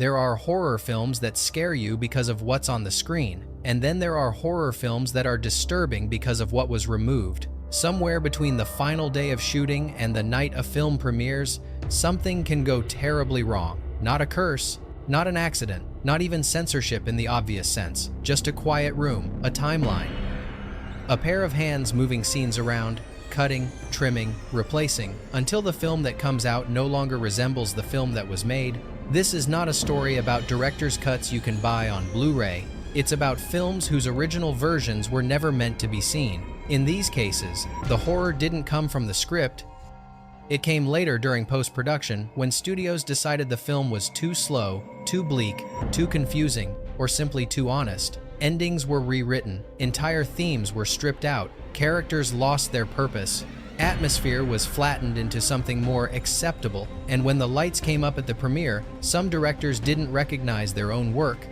There are horror films that scare you because of what's on the screen, and then there are horror films that are disturbing because of what was removed. Somewhere between the final day of shooting and the night a film premieres, something can go terribly wrong. Not a curse, not an accident, not even censorship in the obvious sense, just a quiet room, a timeline. A pair of hands moving scenes around, cutting, trimming, replacing, until the film that comes out no longer resembles the film that was made. This is not a story about director's cuts you can buy on Blu-ray. It's about films whose original versions were never meant to be seen. In these cases, the horror didn't come from the script. It came later during post-production when studios decided the film was too slow, too bleak, too confusing, or simply too honest. Endings were rewritten, entire themes were stripped out, characters lost their purpose, atmosphere was flattened into something more acceptable, and when the lights came up at the premiere, some directors didn't recognize their own work.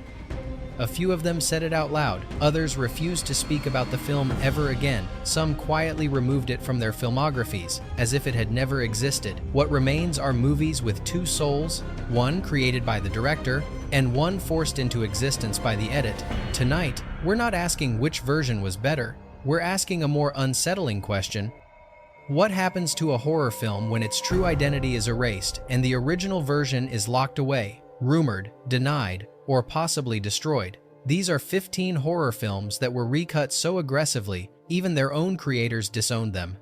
A few of them said it out loud, others refused to speak about the film ever again. Some quietly removed it from their filmographies, as if it had never existed. What remains are movies with two souls, one created by the director, and one forced into existence by the edit. Tonight, we're not asking which version was better. We're asking a more unsettling question. What happens to a horror film when its true identity is erased and the original version is locked away, rumored, denied, or possibly destroyed? These are 15 horror films that were recut so aggressively, even their own creators disowned them.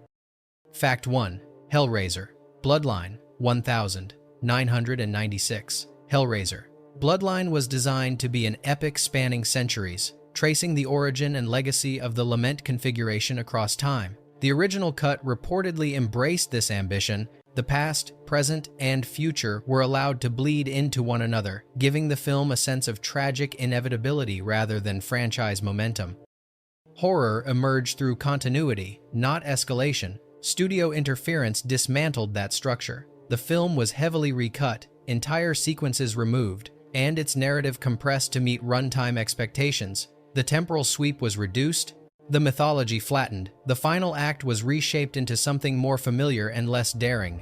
Fact 1. Hellraiser. Bloodline, 1996. Hellraiser. Bloodline was designed to be an epic spanning centuries, tracing the origin and legacy of the lament configuration across time. The original cut reportedly embraced this ambition. The past, present, and future were allowed to bleed into one another, giving the film a sense of tragic inevitability rather than franchise momentum. Horror emerged through continuity, not escalation. Studio interference dismantled that structure. The film was heavily recut, entire sequences removed, and its narrative compressed to meet runtime expectations. The temporal sweep was reduced, the mythology flattened, the final act was reshaped into something more familiar and less daring.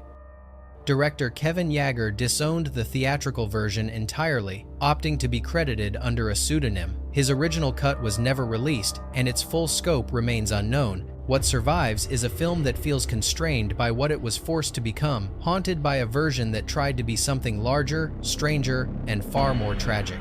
Director Kevin Yagher disowned the theatrical version entirely, opting to be credited under a pseudonym. His original cut was never released, and its full scope remains unknown. What survives is a film that feels constrained by what it was forced to become, haunted by a version that tried to be something larger, stranger, and far more tragic.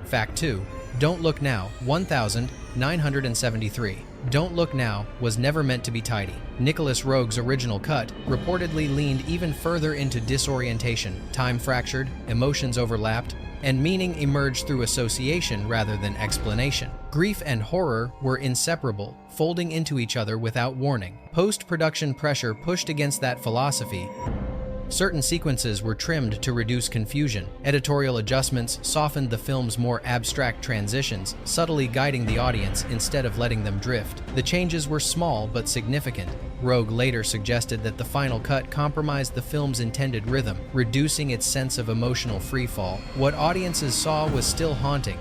Fact 2. Don't Look Now, 1973. Don't Look Now was never meant to be tidy. Nicholas Roeg's original cut reportedly leaned even further into disorientation. Time fractured, emotions overlapped, and meaning emerged through association rather than explanation. Grief and horror were inseparable, folding into each other without warning. Post-production pressure pushed against that philosophy. Certain sequences were trimmed to reduce confusion. Editorial adjustments softened the film's more abstract transitions, subtly guiding the audience instead of letting them drift. The changes were small but significant. Roeg later suggested that the final cut compromised the film's intended rhythm, reducing its sense of emotional freefall. What audiences saw was still haunting,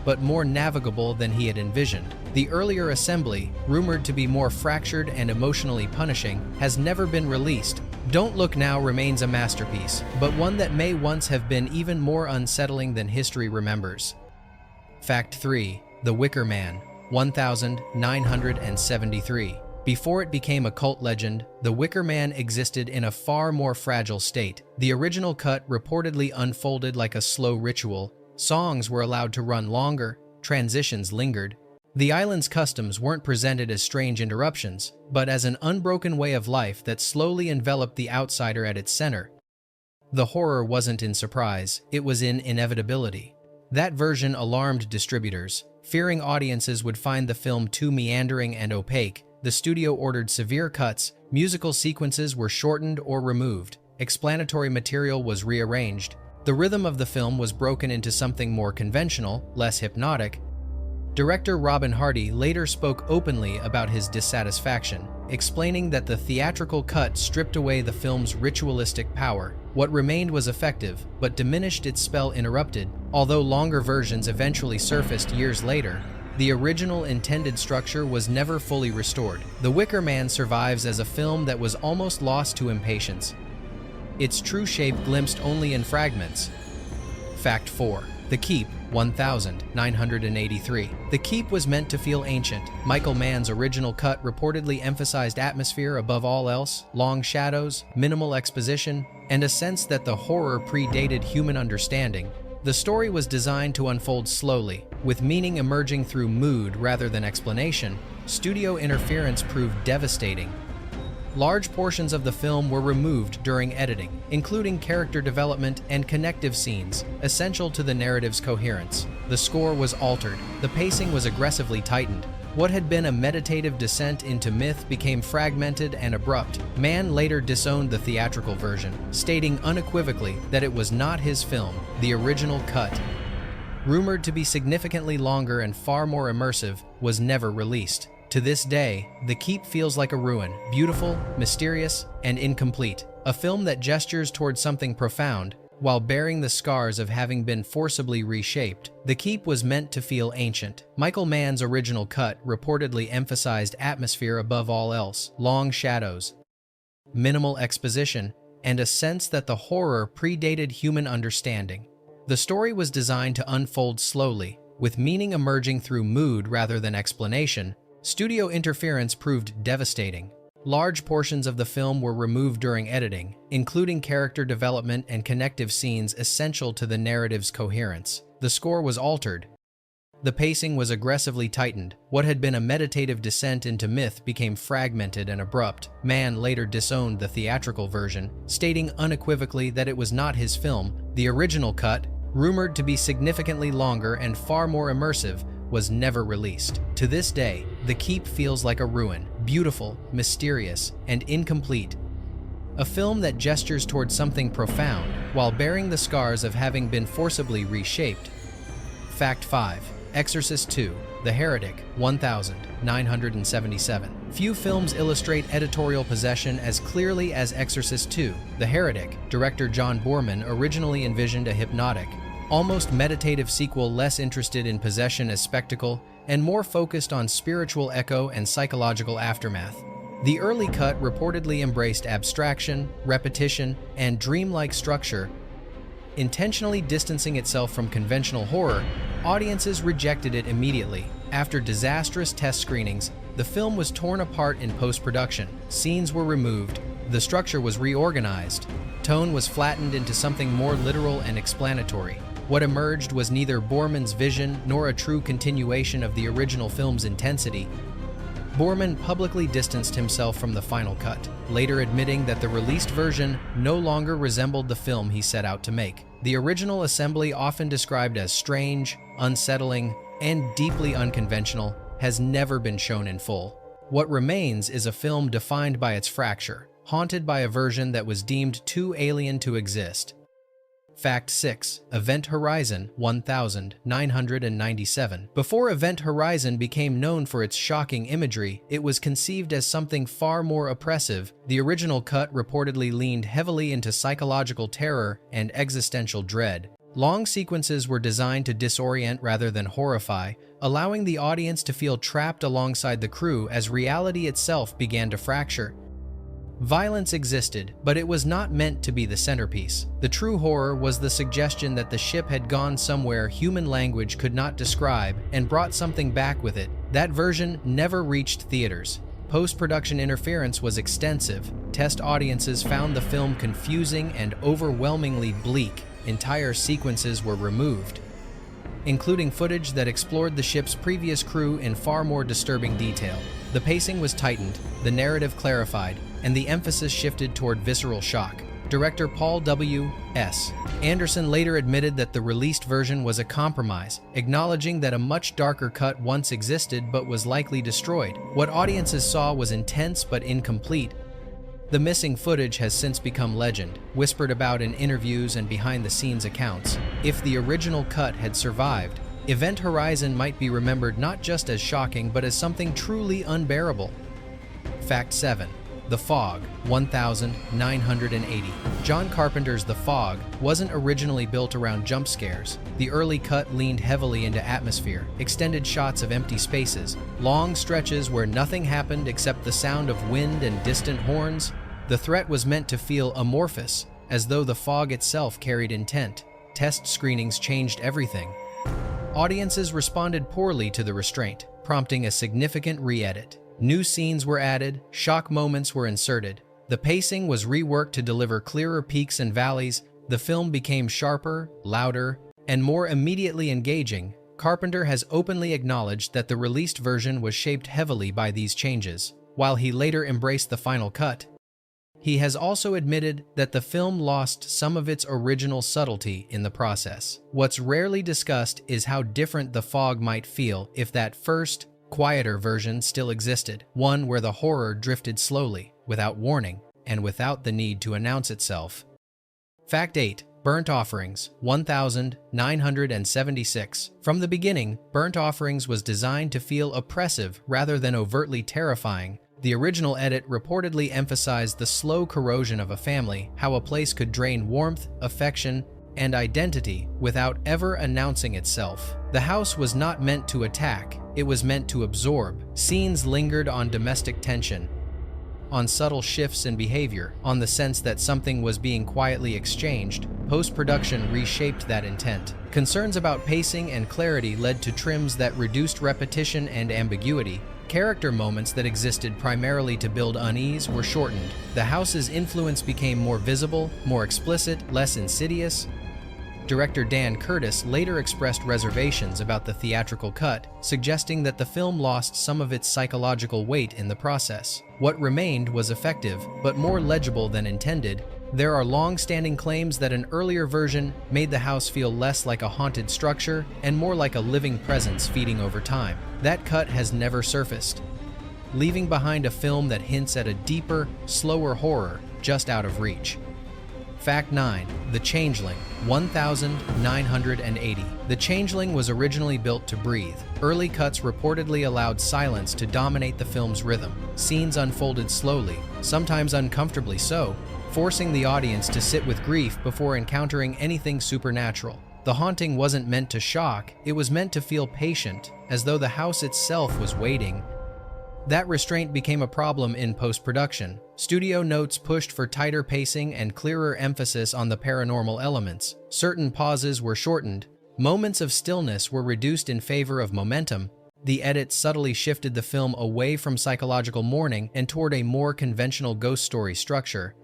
but more navigable than he had envisioned. The earlier assembly, rumored to be more fractured and emotionally punishing, has never been released. Don't Look Now remains a masterpiece, but one that may once have been even more unsettling than history remembers. Fact 3. The Wicker Man, 1973. Before it became a cult legend, The Wicker Man existed in a far more fragile state. The original cut reportedly unfolded like a slow ritual. Songs were allowed to run longer, transitions lingered. The island's customs weren't presented as strange interruptions, but as an unbroken way of life that slowly enveloped the outsider at its center. The horror wasn't in surprise, it was in inevitability. That version alarmed distributors. Fearing audiences would find the film too meandering and opaque, the studio ordered severe cuts, musical sequences were shortened or removed, explanatory material was rearranged. The rhythm of the film was broken into something more conventional, less hypnotic. Director Robin Hardy later spoke openly about his dissatisfaction, explaining that the theatrical cut stripped away the film's ritualistic power. What remained was effective, but diminished its spell interrupted. Although longer versions eventually surfaced years later, the original intended structure was never fully restored. The Wicker Man survives as a film that was almost lost to impatience, its true shape glimpsed only in fragments. Fact 4. The Keep, 1983. The Keep was meant to feel ancient. Michael Mann's original cut reportedly emphasized atmosphere above all else, long shadows, minimal exposition, and a sense that the horror predated human understanding. The story was designed to unfold slowly, with meaning emerging through mood rather than explanation. Studio interference proved devastating. Large portions of the film were removed during editing, including character development and connective scenes, essential to the narrative's coherence. The score was altered. The pacing was aggressively tightened. What had been a meditative descent into myth became fragmented and abrupt. Mann later disowned the theatrical version, stating unequivocally that it was not his film, the original cut, rumored to be significantly longer and far more immersive, was never released. To this day, The Keep feels like a ruin, beautiful, mysterious, and incomplete. A film that gestures toward something profound, while bearing the scars of having been forcibly reshaped. The Keep was meant to feel ancient. Michael Mann's original cut reportedly emphasized atmosphere above all else, long shadows, minimal exposition, and a sense that the horror predated human understanding. The story was designed to unfold slowly, with meaning emerging through mood rather than explanation. Studio interference proved devastating. Large portions of the film were removed during editing, including character development and connective scenes essential to the narrative's coherence. The score was altered. The pacing was aggressively tightened. What had been a meditative descent into myth became fragmented and abrupt. Mann later disowned the theatrical version, stating unequivocally that it was not his film. The original cut, rumored to be significantly longer and far more immersive, was never released. To this day, The Keep feels like a ruin, beautiful, mysterious, and incomplete. A film that gestures toward something profound, while bearing the scars of having been forcibly reshaped. Fact 5. Exorcist II, The Heretic, 1977. Few films illustrate editorial possession as clearly as Exorcist II, The Heretic. Director John Boorman originally envisioned a hypnotic, almost meditative sequel less interested in possession as spectacle and more focused on spiritual echo and psychological aftermath. The early cut reportedly embraced abstraction, repetition, and dreamlike structure. Intentionally distancing itself from conventional horror, audiences rejected it immediately. After disastrous test screenings, the film was torn apart in post-production. Scenes were removed, the structure was reorganized, tone was flattened into something more literal and explanatory. What emerged was neither Boorman's vision nor a true continuation of the original film's intensity. Boorman publicly distanced himself from the final cut, later admitting that the released version no longer resembled the film he set out to make. The original assembly, often described as strange, unsettling, and deeply unconventional, has never been shown in full. What remains is a film defined by its fracture, haunted by a version that was deemed too alien to exist. Fact 6. Event Horizon, 1997. Before Event Horizon became known for its shocking imagery, it was conceived as something far more oppressive. The original cut reportedly leaned heavily into psychological terror and existential dread. Long sequences were designed to disorient rather than horrify, allowing the audience to feel trapped alongside the crew as reality itself began to fracture. Violence existed, but it was not meant to be the centerpiece. The true horror was the suggestion that the ship had gone somewhere human language could not describe and brought something back with it. That version never reached theaters. Post-production interference was extensive. Test audiences found the film confusing and overwhelmingly bleak. Entire sequences were removed, including footage that explored the ship's previous crew in far more disturbing detail. The pacing was tightened, the narrative clarified, and the emphasis shifted toward visceral shock. Director Paul W. S. Anderson later admitted that the released version was a compromise, acknowledging that a much darker cut once existed but was likely destroyed. What audiences saw was intense but incomplete. The missing footage has since become legend, whispered about in interviews and behind-the-scenes accounts. If the original cut had survived, Event Horizon might be remembered not just as shocking but as something truly unbearable. Fact 7. The Fog, 1980. John Carpenter's The Fog wasn't originally built around jump scares. The early cut leaned heavily into atmosphere, extended shots of empty spaces, long stretches where nothing happened except the sound of wind and distant horns. The threat was meant to feel amorphous, as though the fog itself carried intent. test screenings changed everything. Audiences responded poorly to the restraint, prompting a significant re-edit. New scenes were added, shock moments were inserted. The pacing was reworked to deliver clearer peaks and valleys. The film became sharper, louder, and more immediately engaging. Carpenter has openly acknowledged that the released version was shaped heavily by these changes. While he later embraced the final cut, he has also admitted that the film lost some of its original subtlety in the process. What's rarely discussed is how different the fog might feel if that first, quieter version still existed, one where the horror drifted slowly, without warning, and without the need to announce itself. Fact 8. Burnt Offerings, 1976. From the beginning, Burnt Offerings was designed to feel oppressive rather than overtly terrifying. The original edit reportedly emphasized the slow corrosion of a family, how a place could drain warmth, affection, and identity without ever announcing itself. The house was not meant to attack, it was meant to absorb. Scenes lingered on domestic tension, on subtle shifts in behavior, on the sense that something was being quietly exchanged. Post-production reshaped that intent. Concerns about pacing and clarity led to trims that reduced repetition and ambiguity. Character moments that existed primarily to build unease were shortened. The house's influence became more visible, more explicit, less insidious. Director Dan Curtis later expressed reservations about the theatrical cut, suggesting that the film lost some of its psychological weight in the process. What remained was effective, but more legible than intended. There are long-standing claims that an earlier version made the house feel less like a haunted structure and more like a living presence feeding over time. That cut has never surfaced, leaving behind a film that hints at a deeper, slower horror just out of reach. Fact 9. The Changeling, 1980. The Changeling was originally built to breathe. Early cuts reportedly allowed silence to dominate the film's rhythm. Scenes unfolded slowly, sometimes uncomfortably so, forcing the audience to sit with grief before encountering anything supernatural. The haunting wasn't meant to shock, it was meant to feel patient, as though the house itself was waiting. That restraint became a problem in post-production. Studio notes pushed for tighter pacing and clearer emphasis on the paranormal elements. Certain pauses were shortened. Moments of stillness were reduced in favor of momentum. The edit subtly shifted the film away from psychological mourning and toward a more conventional ghost story structure.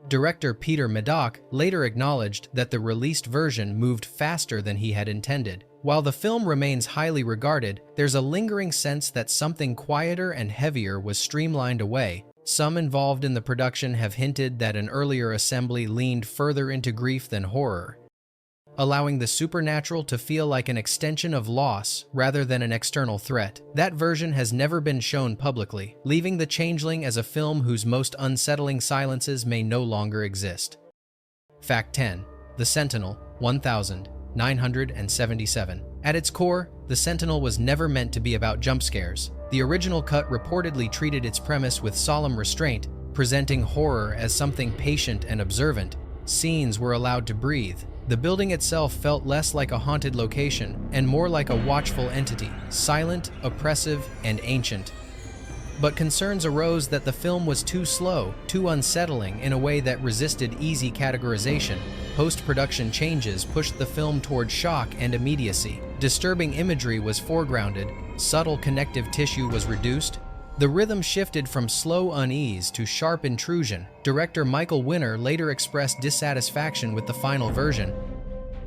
Director Peter Medoc later acknowledged that the released version moved faster than he had intended. While the film remains highly regarded, there's a lingering sense that something quieter and heavier was streamlined away. Some involved in the production have hinted that an earlier assembly leaned further into grief than horror, allowing the supernatural to feel like an extension of loss rather than an external threat. That version has never been shown publicly, leaving The Changeling as a film whose most unsettling silences may no longer exist. Fact 10. The Sentinel, 1977. At its core, The Sentinel was never meant to be about jump scares. The original cut reportedly treated its premise with solemn restraint, presenting horror as something patient and observant. Scenes were allowed to breathe. The building itself felt less like a haunted location and more like a watchful entity, silent, oppressive, and ancient. But concerns arose that the film was too slow, too unsettling in a way that resisted easy categorization. Post-production changes pushed the film toward shock and immediacy. Disturbing imagery was foregrounded, subtle connective tissue was reduced. The rhythm shifted from slow unease to sharp intrusion. Director Michael Winner later expressed dissatisfaction with the final version,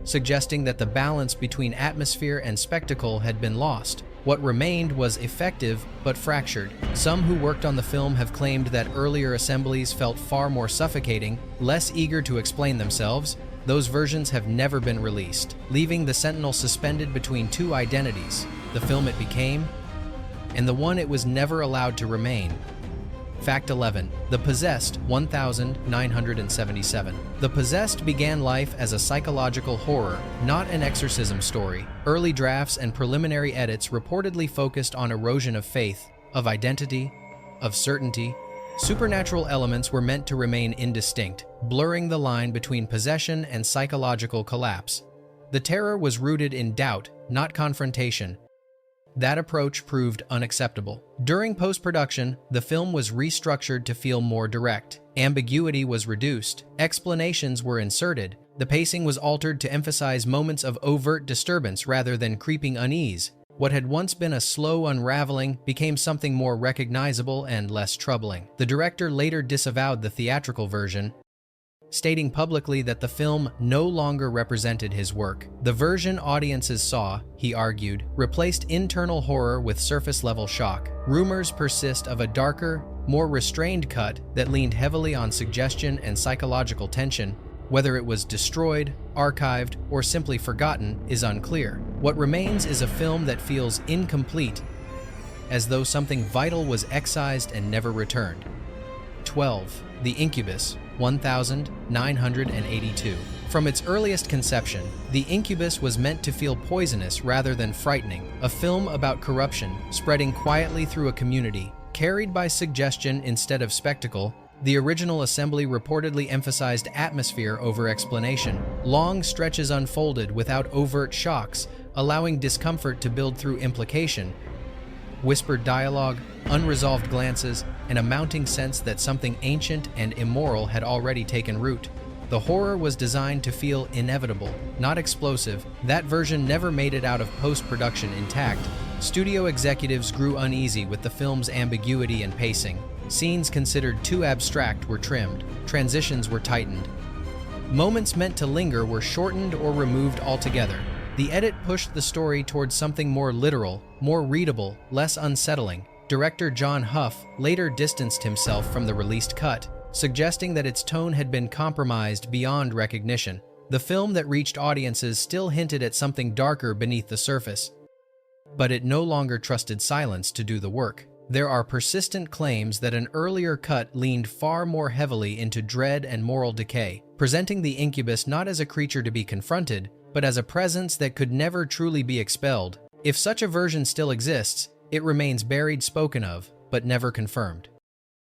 suggesting that the balance between atmosphere and spectacle had been lost. What remained was effective but fractured. Some who worked on the film have claimed that earlier assemblies felt far more suffocating, less eager to explain themselves. Those versions have never been released, leaving The Sentinel suspended between two identities: the film it became and the one it was never allowed to remain. Fact 11. The Possessed, 1977. The Possessed began life as a psychological horror, not an exorcism story. Early drafts and preliminary edits reportedly focused on erosion of faith, of identity, of certainty. Supernatural elements were meant to remain indistinct, blurring the line between possession and psychological collapse. The terror was rooted in doubt, not confrontation. That approach proved unacceptable. During post-production, the film was restructured to feel more direct. Ambiguity was reduced, explanations were inserted, The pacing was altered to emphasize moments of overt disturbance rather than creeping unease. What had once been a slow unraveling became something more recognizable and less troubling. The director later disavowed the theatrical version, stating publicly that the film no longer represented his work. The version audiences saw, he argued, replaced internal horror with surface-level shock. Rumors persist of a darker, more restrained cut that leaned heavily on suggestion and psychological tension. Whether it was destroyed, archived, or simply forgotten is unclear. What remains is a film that feels incomplete, as though something vital was excised and never returned. 12. The Incubus, 1982. From its earliest conception, The Incubus was meant to feel poisonous rather than frightening, a film about corruption spreading quietly through a community, carried by suggestion instead of spectacle. The original assembly reportedly emphasized atmosphere over explanation. Long stretches unfolded without overt shocks, allowing discomfort to build through implication. Whispered dialogue, unresolved glances, and a mounting sense that something ancient and immoral had already taken root. The horror was designed to feel inevitable, not explosive. That version never made it out of post-production intact. Studio executives grew uneasy with the film's ambiguity and pacing. Scenes considered too abstract were trimmed. Transitions were tightened. Moments meant to linger were shortened or removed altogether. The edit pushed the story towards something more literal, more readable, less unsettling. Director John Huff later distanced himself from the released cut, suggesting that its tone had been compromised beyond recognition. The film that reached audiences still hinted at something darker beneath the surface, but it no longer trusted silence to do the work. There are persistent claims that an earlier cut leaned far more heavily into dread and moral decay, presenting the incubus not as a creature to be confronted, but as a presence that could never truly be expelled. If such a version still exists, it remains buried, spoken of, but never confirmed.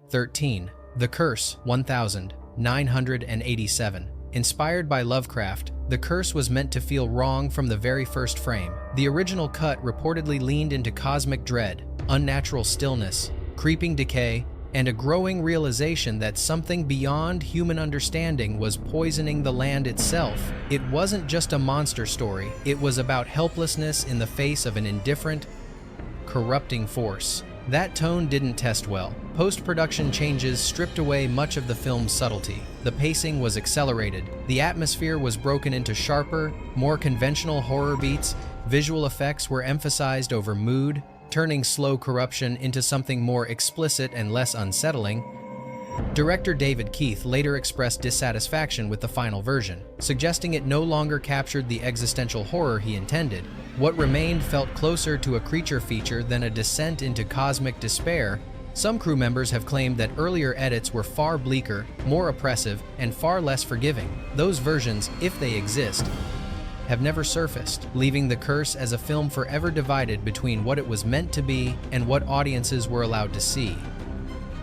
13. The Curse, 1987. Inspired by Lovecraft, The Curse was meant to feel wrong from the very first frame. The original cut reportedly leaned into cosmic dread, unnatural stillness, creeping decay, and a growing realization that something beyond human understanding was poisoning the land itself. It wasn't just a monster story, it was about helplessness in the face of an indifferent, corrupting force. That tone didn't test well. Post-production changes stripped away much of the film's subtlety. The pacing was accelerated. The atmosphere was broken into sharper, more conventional horror beats. Visual effects were emphasized over mood, turning slow corruption into something more explicit and less unsettling. Director David Keith later expressed dissatisfaction with the final version, suggesting it no longer captured the existential horror he intended. What remained felt closer to a creature feature than a descent into cosmic despair. Some crew members have claimed that earlier edits were far bleaker, more oppressive, and far less forgiving. Those versions, if they exist, have never surfaced, leaving The Curse as a film forever divided between what it was meant to be and what audiences were allowed to see.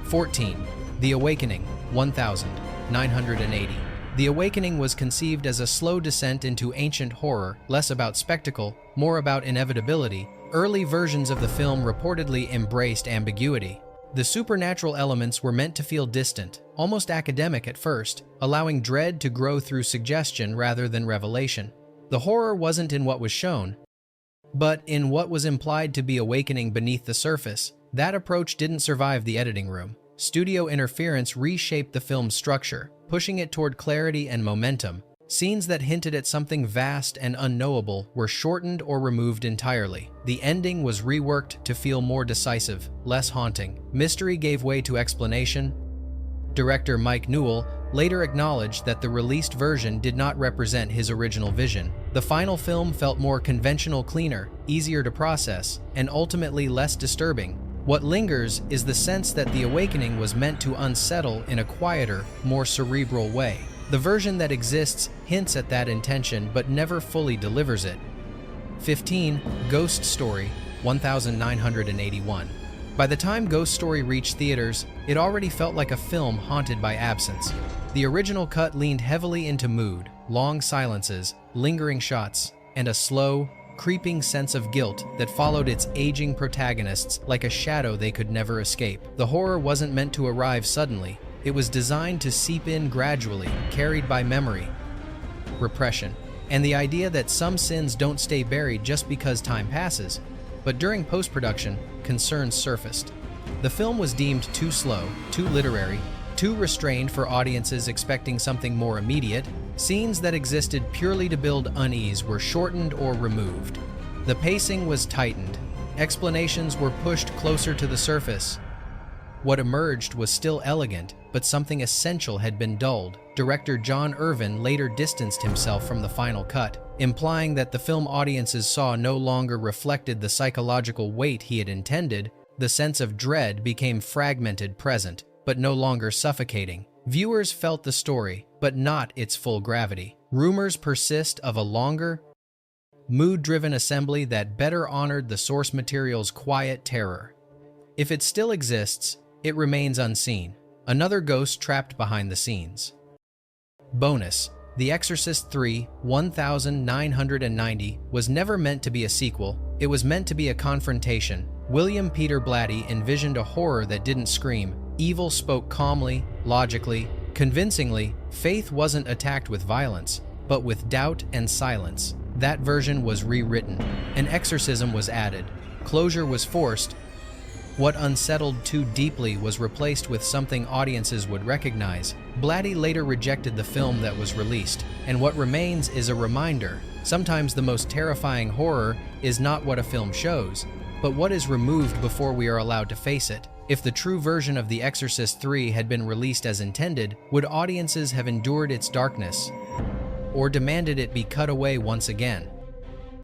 14. The Awakening, 1980. The Awakening was conceived as a slow descent into ancient horror, less about spectacle, more about inevitability. Early versions of the film reportedly embraced ambiguity. The supernatural elements were meant to feel distant, almost academic at first, allowing dread to grow through suggestion rather than revelation. The horror wasn't in what was shown, but in what was implied to be awakening beneath the surface. That approach didn't survive the editing room. Studio interference reshaped the film's structure, pushing it toward clarity and momentum. Scenes that hinted at something vast and unknowable were shortened or removed entirely. The ending was reworked to feel more decisive, less haunting. Mystery gave way to explanation. Director Mike Newell later acknowledged that the released version did not represent his original vision. The final film felt more conventional, cleaner, easier to process, and ultimately less disturbing. What lingers is the sense that The Awakening was meant to unsettle in a quieter, more cerebral way. The version that exists hints at that intention but never fully delivers it. 15. Ghost Story, 1981. By the time Ghost Story reached theaters, it already felt like a film haunted by absence. The original cut leaned heavily into mood, long silences, lingering shots, and a slow, creeping sense of guilt that followed its aging protagonists like a shadow they could never escape. The horror wasn't meant to arrive suddenly. It was designed to seep in gradually, carried by memory. repression, and the idea that some sins don't stay buried just because time passes. But during post-production, concerns surfaced. The film was deemed too slow, too literary, too restrained for audiences expecting something more immediate. Scenes that existed purely to build unease were shortened or removed. The pacing was tightened. Explanations were pushed closer to the surface. What emerged was still elegant, but something essential had been dulled. Director John Irvin later distanced himself from the final cut, implying that the film audiences saw no longer reflected the psychological weight he had intended. The sense of dread became fragmented, present, but no longer suffocating. Viewers felt the story, but not its full gravity. Rumors persist of a longer, mood-driven assembly that better honored the source material's quiet terror. If it still exists, it remains unseen, another ghost trapped behind the scenes. Bonus: The Exorcist III, 1990 was never meant to be a sequel, it was meant to be a confrontation. William Peter Blatty envisioned a horror that didn't scream. Evil spoke calmly, logically, convincingly. Faith wasn't attacked with violence, but with doubt and silence. That version was rewritten. An exorcism was added. Closure was forced. What unsettled too deeply was replaced with something audiences would recognize. Blatty later rejected the film that was released, and what remains is a reminder. Sometimes the most terrifying horror is not what a film shows, but what is removed before we are allowed to face it. If the true version of The Exorcist III had been released as intended, would audiences have endured its darkness, or demanded it be cut away once again?